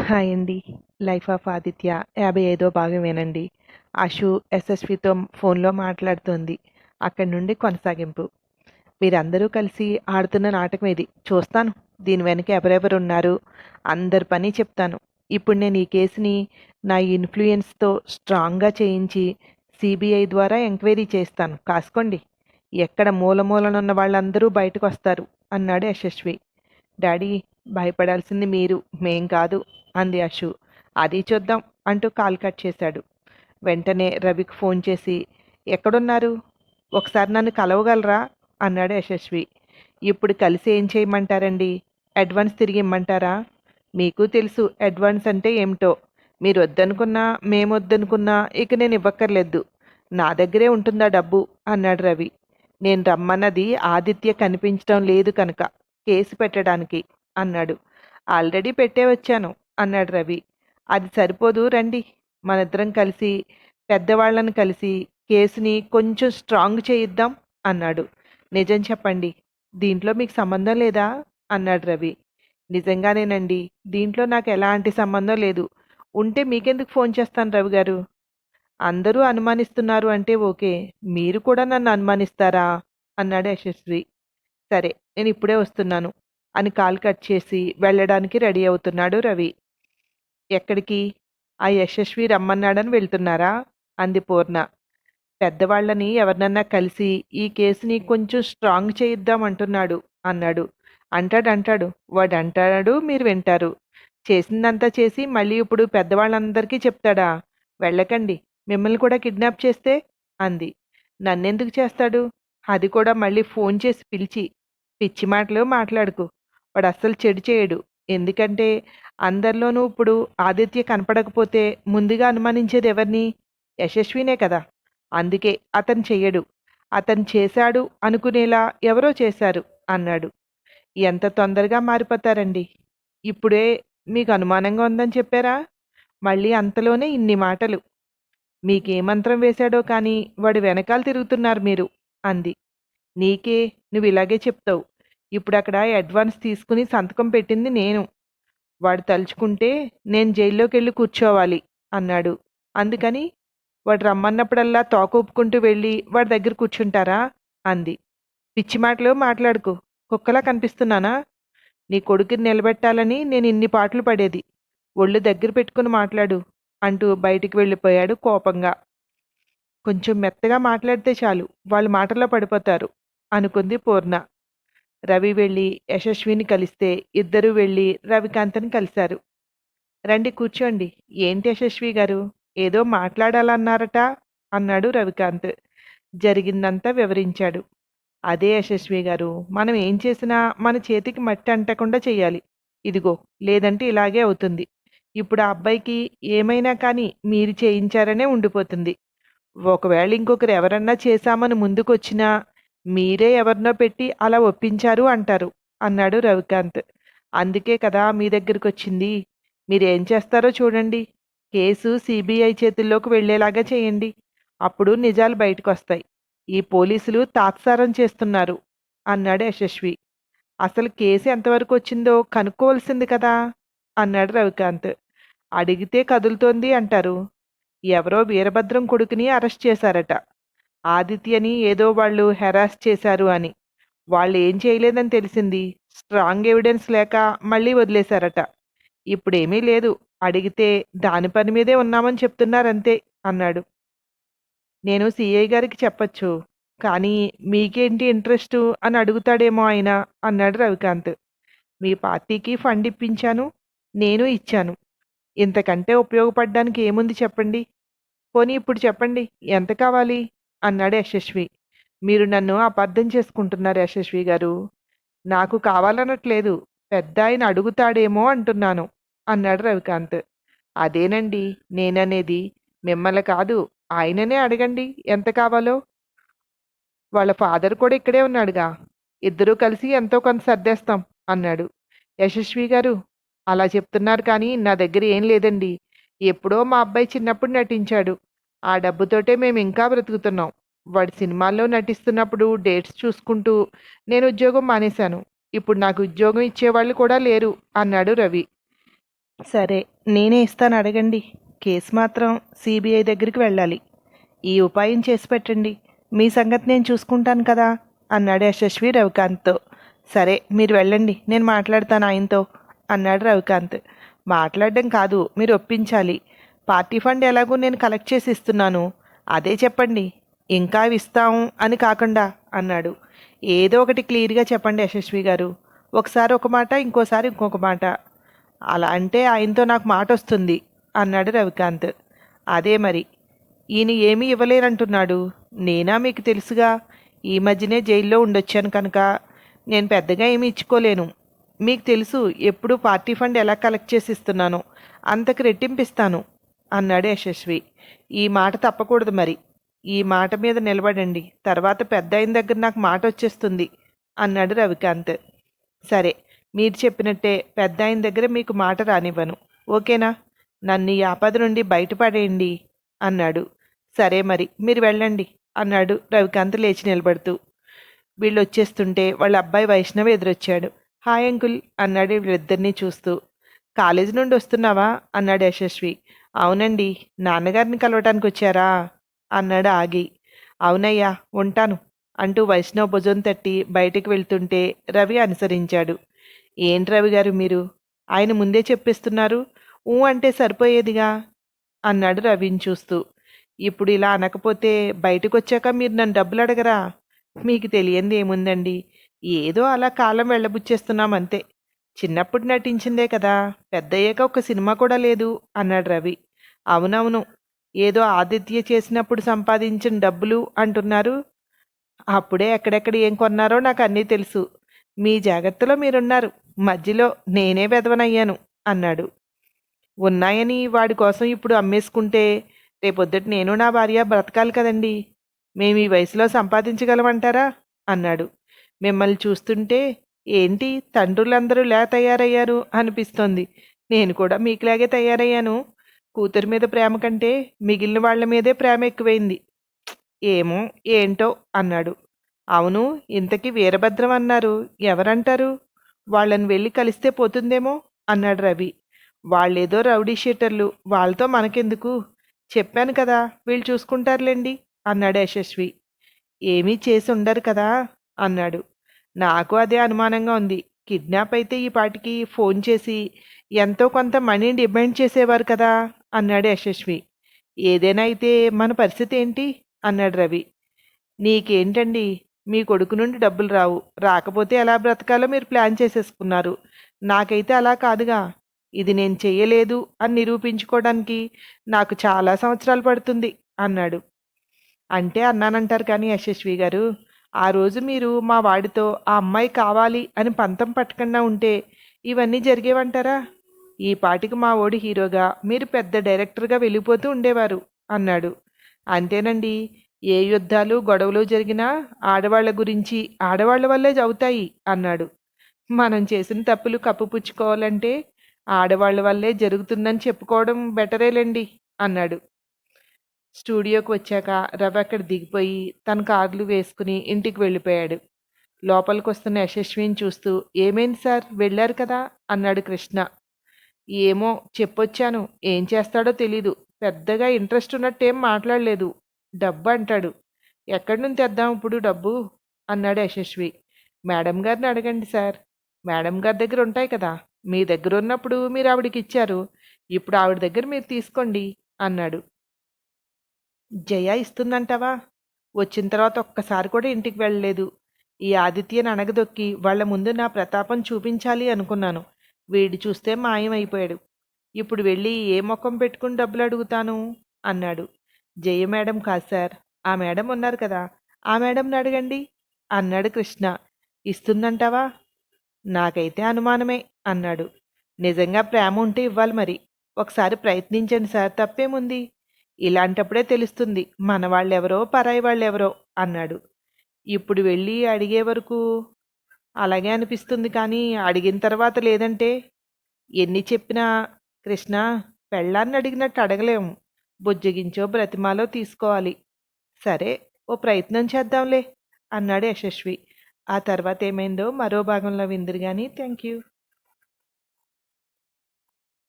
Hi అండి. 'Life of Aditya' 55వ భాగం వినండి. ఆషు యశస్వితో ఫోన్‌లో మాట్లాడుతోంది. అక్కడి నుండి కొనసాగింపు. మీరందరూ కలిసి ఆడుతున్న నాటకం ఇది. చూస్తాను. దీని వెనక ఎవరెవరున్నారు, అందరి పని చెప్తాను. ఇప్పుడు నేను ఈ కేసుని నా ఇన్‌ఫ్లూయెన్స్‌తో స్ట్రాంగ్‌గా చేయించి సీబీఐ ద్వారా ఎంక్వైరీ చేస్తాను. కాసుకోండి. ఎక్కడ మూల మూలనున్న వాళ్ళందరూ బయటకొస్తారు అన్నాడు యశస్వి. డాడీ, భయపడాల్సింది మీరు, మేం కాదు అంది అషు. అది చూద్దాం అంటూ కాల్ కట్ చేశాడు. వెంటనే రవికి ఫోన్ చేసి, ఎక్కడున్నారు, ఒకసారి నన్ను కలవగలరా అన్నాడు యశస్వి. ఇప్పుడు కలిసి ఏం చేయమంటారండి? అడ్వాన్స్ తిరిగి ఇమ్మంటారా? మీకు తెలుసు అడ్వాన్స్ అంటే ఏమిటో. మీరు వద్దనుకున్నా మేమొద్దనుకున్నా ఇక నేను ఇవ్వక్కర్లేదు. నా దగ్గరే ఉంటుందా డబ్బు అన్నాడు రవి. నేను రమ్మన్నది ఆదిత్య కనిపించడం లేదు కనుక కేసు పెట్టడానికి అన్నాడు. ఆల్రెడీ పెట్టే వచ్చాను అన్నాడు రవి. అది సరిపోదు, రండి. మనిద్దరం కలిసి పెద్దవాళ్ళని కలిసి కేసుని కొంచెం స్ట్రాంగ్ చేయిద్దాం అన్నాడు. నిజం చెప్పండి, దీంట్లో మీకు సంబంధం లేదా అన్నాడు రవి. నిజంగానేనండి, దీంట్లో నాకు ఎలాంటి సంబంధం లేదు. ఉంటే మీకెందుకు ఫోన్ చేస్తాను రవి గారు? అందరూ అనుమానిస్తున్నారు అంటే ఓకే, మీరు కూడా నన్ను అనుమానిస్తారా అన్నాడు యశస్వి. సరే, నేను ఇప్పుడే వస్తున్నాను అని కాల్ కట్ చేసి వెళ్ళడానికి రెడీ అవుతున్నాడు రవి. ఎక్కడికి? ఆ యశస్వి రమ్మన్నాడని వెళ్తున్నారా అంది పూర్ణ. పెద్దవాళ్ళని ఎవరినన్నా కలిసి ఈ కేసుని కొంచెం స్ట్రాంగ్ చేయిద్దామంటున్నాడు అన్నాడు. అంటాడు. వాడు అంటాడు, మీరు వింటారు. చేసిందంతా చేసి మళ్ళీ ఇప్పుడు పెద్దవాళ్ళందరికీ చెప్తాడా? వెళ్ళకండి, మిమ్మల్ని కూడా కిడ్నాప్ చేస్తే అంది. నన్నెందుకు చేస్తాడు? అది కూడా మళ్ళీ ఫోన్ చేసి పిలిచి. పిచ్చి మాటలు మాట్లాడుకు. వాడు అస్సలు చెడు చేయడు. ఎందుకంటే అందరిలోనూ ఇప్పుడు ఆదిత్య కనపడకపోతే ముందుగా అనుమానించేది ఎవరిని? యశస్వినే కదా. అందుకే అతను చెయ్యడు. అతను చేశాడు అనుకునేలా ఎవరో చేశారు అన్నాడు. ఎంత తొందరగా మారిపోతారండి. ఇప్పుడే మీకు అనుమానంగా ఉందని చెప్పారా? మళ్ళీ అంతలోనే ఇన్ని మాటలు. మీకే మంత్రం వేశాడో కానీ వాడి వెనకాల తిరుగుతున్నారు మీరు అంది. నీకే, నువ్వు ఇలాగే చెప్తావు. ఇప్పుడు అక్కడ అడ్వాన్స్ తీసుకుని సంతకం పెట్టింది నేను. వాడు తలుచుకుంటే నేను జైల్లోకెళ్ళి కూర్చోవాలి అన్నాడు. అందుకని వాడు రమ్మన్నప్పుడల్లా తోక ఊపుకుంటూ వెళ్ళి వాడి దగ్గర కూర్చుంటారా అంది. పిచ్చి మాటలు మాట్లాడుకు. కుక్కలా కనిపిస్తున్నానా? నీ కొడుకుని నిలబెట్టాలని నేను ఇన్ని పాటలు పడేది. ఒళ్ళు దగ్గర పెట్టుకుని మాట్లాడు అంటూ బయటికి వెళ్ళిపోయాడు కోపంగా. కొంచెం మెత్తగా మాట్లాడితే చాలు, వాళ్ళు మాటల్లో పడిపోతారు అనుకుంది పూర్ణ. రవి వెళ్ళి యశస్విని కలిస్తే ఇద్దరూ వెళ్ళి రవికాంత్ని కలిశారు. రండి కూర్చోండి. ఏంటి యశస్వి గారు, ఏదో మాట్లాడాలన్నారట అన్నాడు రవికాంత్. జరిగిందంతా వివరించాడు. అదే యశస్వి గారు, మనం ఏం చేసినా మన చేతికి మట్టి అంటకుండా చెయ్యాలి. ఇదిగో, లేదంటే ఇలాగే అవుతుంది. ఇప్పుడు ఆ అబ్బాయికి ఏమైనా కానీ మీరు చేయించారనే ఉండిపోతుంది. ఒకవేళ ఇంకొకరు ఎవరన్నా చేశామని ముందుకొచ్చినా మీరే ఎవరినో పెట్టి అలా ఒప్పించారు అంటారు అన్నాడు రవికాంత్. అందుకే కదా మీ దగ్గరికి వచ్చింది. మీరేం చేస్తారో చూడండి. కేసు సిబిఐ చేతుల్లోకి వెళ్ళేలాగా చేయండి. అప్పుడు నిజాలు బయటకు వస్తాయి. ఈ పోలీసులు తాత్సారం చేస్తున్నారు అన్నాడు యశస్వి. అసలు కేసు ఎంతవరకు వచ్చిందో కనుక్కోవలసింది కదా అన్నాడు రవికాంత్. అడిగితే కదులుతోంది అంటారు. ఎవరో వీరభద్రం కొడుకుని అరెస్ట్ చేశారట. ఆదిత్యని ఏదో వాళ్ళు హెరాస్ చేశారు అని. వాళ్ళు ఏం చేయలేదని తెలిసింది. స్ట్రాంగ్ ఎవిడెన్స్ లేక మళ్ళీ వదిలేశారట. ఇప్పుడేమీ లేదు. అడిగితే దాని పని మీదే ఉన్నామని చెప్తున్నారంతే అన్నాడు. నేను సిఐ గారికి చెప్పచ్చు. కానీ మీకేంటి ఇంట్రెస్టు అని అడుగుతాడేమో ఆయన అన్నాడు రవికాంత్. మీ పార్టీకి ఫండ్ ఇప్పించాను. నేను ఇచ్చాను. ఇంతకంటే ఉపయోగపడడానికి ఏముంది చెప్పండి. పోనీ ఇప్పుడు చెప్పండి, ఎంత కావాలి అన్నాడు యశస్వి. మీరు నన్ను అపార్థం చేసుకుంటున్నారు యశస్వి గారు. నాకు కావాలనట్లేదు. పెద్దాయన అడుగుతాడేమో అంటున్నాను అన్నాడు రవికాంత్. అదేనండి నేననేది. మిమ్మల్ని కాదు, ఆయననే అడగండి ఎంత కావాలో. వాళ్ళ ఫాదర్ కూడా ఇక్కడే ఉన్నాడుగా. ఇద్దరూ కలిసి ఎంతో కొంత సర్దేస్తాం అన్నాడు. యశస్వి గారు, అలా చెప్తున్నారు కానీ నా దగ్గర ఏం లేదండి. ఎప్పుడో మా అబ్బాయి చిన్నప్పుడు నటించాడు. ఆ డబ్బుతోటే మేము ఇంకా బ్రతుకుతున్నాం. వాడి సినిమాల్లో నటిస్తున్నప్పుడు డేట్స్ చూసుకుంటూ నేను ఉద్యోగం మానేశాను. ఇప్పుడు నాకు ఉద్యోగం ఇచ్చేవాళ్ళు కూడా లేరు అన్నాడు రవి. సరే, నేనే ఇస్తాను, అడగండి. కేసు మాత్రం సిబిఐ దగ్గరికి వెళ్ళాలి. ఈ ఉపాయం చేసి పెట్టండి. మీ సంగతి నేను చూసుకుంటాను కదా అన్నాడు యశస్వి రవికాంత్తో. సరే, మీరు వెళ్ళండి, నేను మాట్లాడతాను ఆయనతో అన్నాడు రవికాంత్. మాట్లాడడం కాదు, మీరు ఒప్పించాలి. పార్టీ ఫండ్ ఎలాగో నేను కలెక్ట్ చేసి ఇస్తున్నాను, అదే చెప్పండి. ఇంకా ఇస్తాం అని కాకుండా అన్నాడు. ఏదో ఒకటి క్లియర్గా చెప్పండి యశస్వి గారు. ఒకసారి ఒక మాట, ఇంకోసారి ఇంకొక మాట. అలా అంటే ఆయనతో నాకు మాట వస్తుంది అన్నాడు రవికాంత్. అదే మరి, ఈయన ఏమీ ఇవ్వలేనంటున్నాడు. నేనా మీకు తెలుసుగా, ఈ మధ్యనే జైల్లో ఉండొచ్చాను కనుక నేను పెద్దగా ఏమీ ఇచ్చుకోలేను. మీకు తెలుసు ఎప్పుడు పార్టీ ఫండ్ ఎలా కలెక్ట్ చేసి ఇస్తున్నానో, అంతకు రెట్టింపిస్తాను అన్నాడు యశస్వి. ఈ మాట తప్పకూడదు మరి. ఈ మాట మీద నిలబడండి, తర్వాత పెద్ద ఆయన దగ్గర నాకు మాట వచ్చేస్తుంది అన్నాడు రవికాంత్. సరే, మీరు చెప్పినట్టే పెద్ద ఆయన దగ్గర మీకు మాట రానివ్వను, ఓకేనా? నన్ను ఈ ఆపద నుండి బయటపడేయండి అన్నాడు. సరే మరి, మీరు వెళ్ళండి అన్నాడు రవికాంత్ లేచి నిలబడుతూ. వీళ్ళు వచ్చేస్తుంటే వాళ్ళ అబ్బాయి వైష్ణవ్ ఎదురొచ్చాడు. హాయ్ అంకుల్ అన్నాడు వీళ్ళిద్దరినీ చూస్తూ. కాలేజీ నుండి వస్తున్నావా అన్నాడు యశస్వి. అవునండి, నాన్నగారిని కలవటానికి వచ్చారా అన్నాడు ఆగి. అవునయ్యా, ఉంటాను అంటూ వైష్ణవ్ భుజం తట్టి బయటికి వెళ్తుంటే రవి అనుసరించాడు. ఏంటి రవి గారు మీరు, ఆయన ముందే చెప్పేస్తున్నారు, ఊ అంటే సరిపోయేదిగా అన్నాడు రవిని చూస్తూ. ఇప్పుడు ఇలా అనకపోతే బయటకు వచ్చాక మీరు నన్ను డబ్బులు అడగరా? మీకు తెలియంది ఏముందండి, ఏదో అలా కాలం వెళ్ళబుచ్చేస్తున్నామంతే. చిన్నప్పుడు నటించిందే కదా, పెద్దయ్యాక ఒక సినిమా కూడా లేదు అన్నాడు రవి. అవునవును, ఏదో ఆదిత్య చేసినప్పుడు సంపాదించిన డబ్బులు అంటున్నారు. అప్పుడే ఎక్కడెక్కడ ఏం కొన్నారో నాకు అన్నీ తెలుసు. మీ జాగ్రత్తలో మీరున్నారు, మధ్యలో నేనే వెధవనయ్యాను అన్నాడు. ఉన్నాయని వాడి కోసం ఇప్పుడు అమ్మేసుకుంటే రేపొద్దుట నేను నా భార్య బ్రతకాలి కదండి. మేము ఈ వయసులో సంపాదించగలమంటారా అన్నాడు. మిమ్మల్ని చూస్తుంటే ఏంటి తండ్రులందరూ ఇలా తయారయ్యారు అనిపిస్తోంది. నేను కూడా మీకులాగే తయారయ్యాను. కూతురి మీద ప్రేమ కంటే మిగిలిన వాళ్ళ మీదే ప్రేమ ఎక్కువైంది. ఏమో ఏంటో అన్నాడు. అవును, ఇంతకీ వీరభద్రం అన్నారు, ఎవరంటారు? వాళ్ళని వెళ్ళి కలిస్తే పోతుందేమో అన్నాడు రవి. వాళ్ళేదో రౌడీ షీటర్లు, వాళ్ళతో మనకెందుకు? చెప్పాను కదా, వీళ్ళు చూసుకుంటారులేండి అన్నాడు యశస్వి. ఏమీ చేసి ఉండరు కదా అన్నాడు. నాకు అదే అనుమానంగా ఉంది. కిడ్నాప్ అయితే ఈ పాటికి ఫోన్ చేసి ఎంతో కొంత మనీ డిమాండ్ చేసేవారు కదా అన్నాడు యశస్వి. ఏదైనా అయితే మన పరిస్థితి ఏంటి అన్నాడు రవి. నీకేంటండి, మీ కొడుకు నుండి డబ్బులు రావు, రాకపోతే ఎలా బ్రతకాలో మీరు ప్లాన్ చేసేసుకున్నారు. నాకైతే అలా కాదుగా. ఇది నేను చెయ్యలేదు అని నిరూపించుకోవడానికి నాకు చాలా సంవత్సరాలు పడుతుంది అన్నాడు. అంటే అన్నానంటారు కానీ యశస్వి గారు, ఆ రోజు మీరు మా వాడితో ఆ అమ్మాయి కావాలి అని పంతం పట్టకుండా ఉంటే ఇవన్నీ జరిగేవంటారా? ఈ పాటికి మా ఓడి హీరోగా, మీరు పెద్ద డైరెక్టర్గా వెళ్ళిపోతూ ఉండేవారు అన్నాడు. అంతేనండి, ఏ యుద్ధాలు గొడవలు జరిగినా ఆడవాళ్ల గురించి ఆడవాళ్ల వల్లే అవుతాయి అన్నాడు. మనం చేసిన తప్పులు కప్పుపుచ్చుకోవాలంటే ఆడవాళ్ల వల్లే జరుగుతుందని చెప్పుకోవడం బెటరేలేండి అన్నాడు. స్టూడియోకి వచ్చాక రవి అక్కడ దిగిపోయి తన కార్లు వేసుకుని ఇంటికి వెళ్ళిపోయాడు. లోపలికి వస్తున్న యశస్విని చూస్తూ, ఏమైంది సార్, వెళ్ళారు కదా అన్నాడు కృష్ణ. ఏమో చెప్పొచ్చాను, ఏం చేస్తాడో తెలీదు, పెద్దగా ఇంట్రెస్ట్ ఉన్నట్టేం మాట్లాడలేదు. డబ్బు అంటాడు. ఎక్కడి నుంచి తెద్దాం ఇప్పుడు డబ్బు అన్నాడు యశస్వి. మేడం గారిని అడగండి సార్, మేడం గారి దగ్గర ఉంటాయి కదా, మీ దగ్గర ఉన్నప్పుడు మీరు ఆవిడకి ఇచ్చారు, ఇప్పుడు ఆవిడ దగ్గర మీరు తీసుకోండి అన్నాడు. జయ ఇస్తుందంటావా? వచ్చిన తర్వాత ఒక్కసారి కూడా ఇంటికి వెళ్ళలేదు. ఈ ఆదిత్యని అణగదొక్కి వాళ్ళ ముందు నా ప్రతాపం చూపించాలి అనుకున్నాను. వీడి చూస్తే మాయమైపోయాడు. ఇప్పుడు వెళ్ళి ఏ ముఖం పెట్టుకుని డబ్బులు అడుగుతాను అన్నాడు. జయ మేడం కాదు సార్, ఆ మేడం ఉన్నారు కదా, ఆ మేడంని అడగండి అన్నాడు కృష్ణ. ఇస్తుందంటావా? నాకైతే అనుమానమే అన్నాడు. నిజంగా ప్రేమ ఉంటే ఇవ్వాలి మరి. ఒకసారి ప్రయత్నించండి సార్, తప్పేముంది? ఇలాంటప్పుడే తెలుస్తుంది మన వాళ్ళెవరో పరాయి వాళ్ళెవరో అన్నాడు. ఇప్పుడు వెళ్ళి అడిగే వరకు అలాగే అనిపిస్తుంది, కానీ అడిగిన తర్వాత లేదంటే ఎన్ని చెప్పినా కృష్ణ, పెళ్ళాన్ని అడిగినట్టు అడగలేము. బుజ్జగించో బ్రతిమాలో తీసుకోవాలి. సరే, ఓ ప్రయత్నం చేద్దాంలే అన్నాడు యశస్వి. ఆ తర్వాత ఏమైందో మరో భాగంలో విందురు కానీ. Thank you.